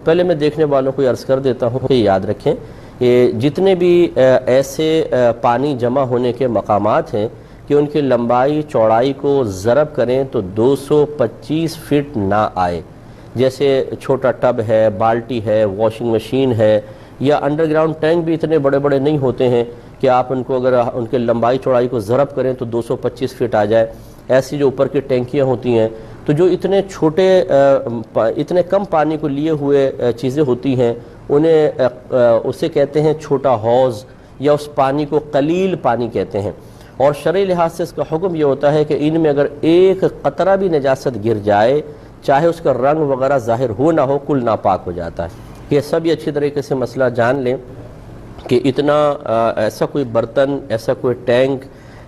پہلے میں دیکھنے والوں کو عرض کر دیتا ہوں کہ یاد رکھیں کہ جتنے بھی ایسے پانی جمع ہونے کے مقامات ہیں کہ ان کی لمبائی چوڑائی کو ضرب کریں تو 225 فٹ نہ آئے، جیسے چھوٹا ٹب ہے، بالٹی ہے، واشنگ مشین ہے، یا انڈر گراؤنڈ ٹینک بھی اتنے بڑے بڑے نہیں ہوتے ہیں کہ آپ ان کو اگر ان کے لمبائی چوڑائی کو ضرب کریں تو 225 فٹ آ جائے۔ ایسی جو اوپر کی ٹینکیاں ہوتی ہیں تو جو اتنے چھوٹے اتنے کم پانی کو لیے ہوئے چیزیں ہوتی ہیں انہیں اسے کہتے ہیں چھوٹا حوض، یا اس پانی کو قلیل پانی کہتے ہیں۔ اور شرعی لحاظ سے اس کا حکم یہ ہوتا ہے کہ ان میں اگر ایک قطرہ بھی نجاست گر جائے، چاہے اس کا رنگ وغیرہ ظاہر ہو نہ ہو، کل ناپاک ہو جاتا ہے۔ یہ سب اچھی طریقے سے مسئلہ جان لیں کہ اتنا ایسا کوئی برتن، ایسا کوئی ٹینک،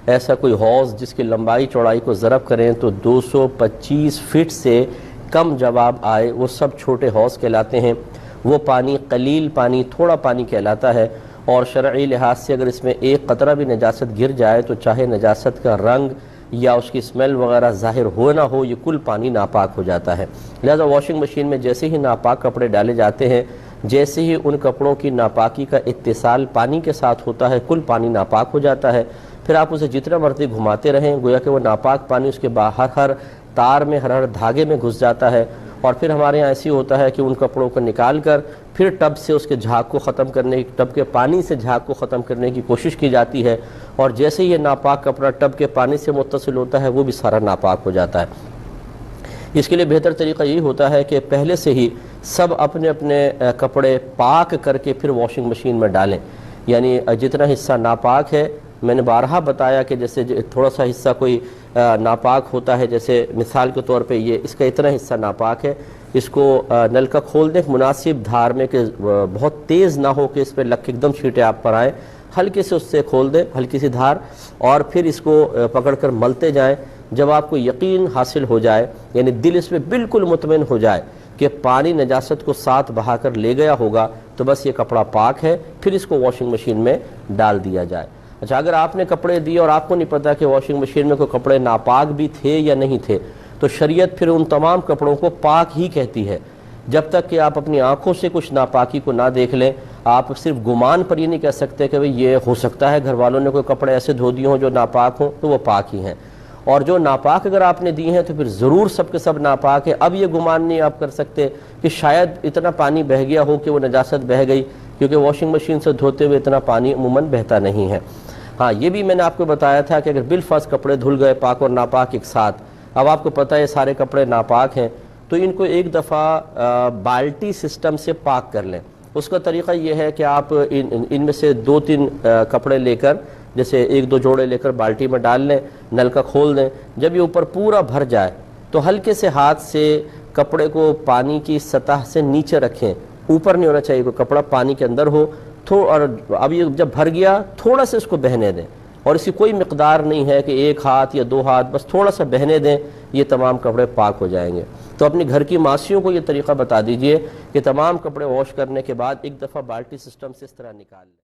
ایسا کوئی حوض جس کی لمبائی چوڑائی کو ضرب کریں تو 225 فٹ سے کم جواب آئے، وہ سب چھوٹے حوض کہلاتے ہیں۔ وہ پانی قلیل پانی، تھوڑا پانی کہلاتا ہے، اور شرعی لحاظ سے اگر اس میں ایک قطرہ بھی نجاست گر جائے تو چاہے نجاست کا رنگ یا اس کی اسمیل وغیرہ ظاہر ہو نہ ہو، یہ کل پانی ناپاک ہو جاتا ہے۔ لہذا واشنگ مشین میں جیسے ہی ناپاک کپڑے ڈالے جاتے ہیں، جیسے ہی ان کپڑوں کی ناپاکی کا اتصال پانی کے ساتھ ہوتا ہے، کل پانی ناپاک ہو جاتا ہے۔ پھر آپ اسے جتنا مرتبہ گھماتے رہیں، گویا کہ وہ ناپاک پانی اس کے باہر ہر تار میں، ہر دھاگے میں گھس جاتا ہے، اور پھر ہمارے یہاں ایسی ہوتا ہے کہ ان کپڑوں کو نکال کر پھر ٹب سے اس کے جھاگ کو ختم کرنے، ٹب کے پانی سے جھاگ کو ختم کرنے کی کوشش کی جاتی ہے، اور جیسے ہی یہ ناپاک کپڑا ٹب کے پانی سے متصل ہوتا ہے وہ بھی سارا ناپاک ہو جاتا ہے۔ اس کے لیے بہتر طریقہ یہی ہوتا ہے کہ پہلے سے ہی سب اپنے اپنے کپڑے پاک کر کے پھر واشنگ مشین میں ڈالیں۔ یعنی جتنا حصہ ناپاک ہے، میں نے بارہا بتایا کہ جیسے تھوڑا سا حصہ کوئی ناپاک ہوتا ہے، جیسے مثال کے طور پہ یہ اس کا اتنا حصہ ناپاک ہے، اس کو نل کا کھول دیں مناسب دھار میں کہ بہت تیز نہ ہو کہ اس پہ لگ ایک دم چھینٹے آپ پر آئیں، ہلکے سے اس سے کھول دیں، ہلکی سی دھار، اور پھر اس کو پکڑ کر ملتے جائیں۔ جب آپ کو یقین حاصل ہو جائے، یعنی دل اس میں بالکل مطمئن ہو جائے کہ پانی نجاست کو ساتھ بہا کر لے گیا ہوگا، تو بس یہ کپڑا پاک ہے، پھر اس کو واشنگ مشین میں ڈال دیا جائے۔ اچھا، اگر آپ نے کپڑے دیے اور آپ کو نہیں پتا کہ واشنگ مشین میں کوئی کپڑے ناپاک بھی تھے یا نہیں تھے، تو شریعت پھر ان تمام کپڑوں کو پاک ہی کہتی ہے، جب تک کہ آپ اپنی آنکھوں سے کچھ ناپاکی کو نہ دیکھ لیں۔ آپ صرف گمان پر یہ نہیں کہہ سکتے کہ یہ ہو سکتا ہے گھر والوں نے کوئی کپڑے ایسے دھو دیے ہوں جو ناپاک ہوں، تو وہ پاک ہی ہیں، اور جو ناپاک اگر آپ نے دی ہیں تو پھر ضرور سب کے سب ناپاک ہیں۔ اب یہ گمان نہیں آپ کر سکتے کہ شاید اتنا پانی بہہ گیا ہو کہ وہ نجاست بہہ گئی، کیونکہ واشنگ مشین سے دھوتے ہوئے اتنا پانی عموماً بہتا نہیں ہے۔ ہاں، یہ بھی میں نے آپ کو بتایا تھا کہ اگر بالفرض کپڑے دھل گئے پاک اور ناپاک ایک ساتھ، اب آپ کو پتہ ہے سارے کپڑے ناپاک ہیں، تو ان کو ایک دفعہ بالٹی سسٹم سے پاک کر لیں۔ اس کا طریقہ یہ ہے کہ آپ ان میں سے 2-3 کپڑے لے کر، جیسے 1-2 جوڑے لے کر بالٹی میں ڈال لیں، نل کا کھول دیں۔ جب یہ اوپر پورا بھر جائے تو ہلکے سے ہاتھ سے کپڑے کو پانی کی سطح سے نیچے رکھیں، اوپر نہیں ہونا چاہیے، کوئی کپڑا پانی کے اندر ہو، اور اب یہ جب بھر گیا تھوڑا سا اس کو بہنے دیں، اور اس کی کوئی مقدار نہیں ہے کہ 1 ہاتھ یا 2 ہاتھ، بس تھوڑا سا بہنے دیں، یہ تمام کپڑے پاک ہو جائیں گے۔ تو اپنی گھر کی ماسیوں کو یہ طریقہ بتا دیجئے کہ تمام کپڑے واش کرنے کے بعد ایک دفعہ بالٹی سسٹم سے اس طرح نکال لیں۔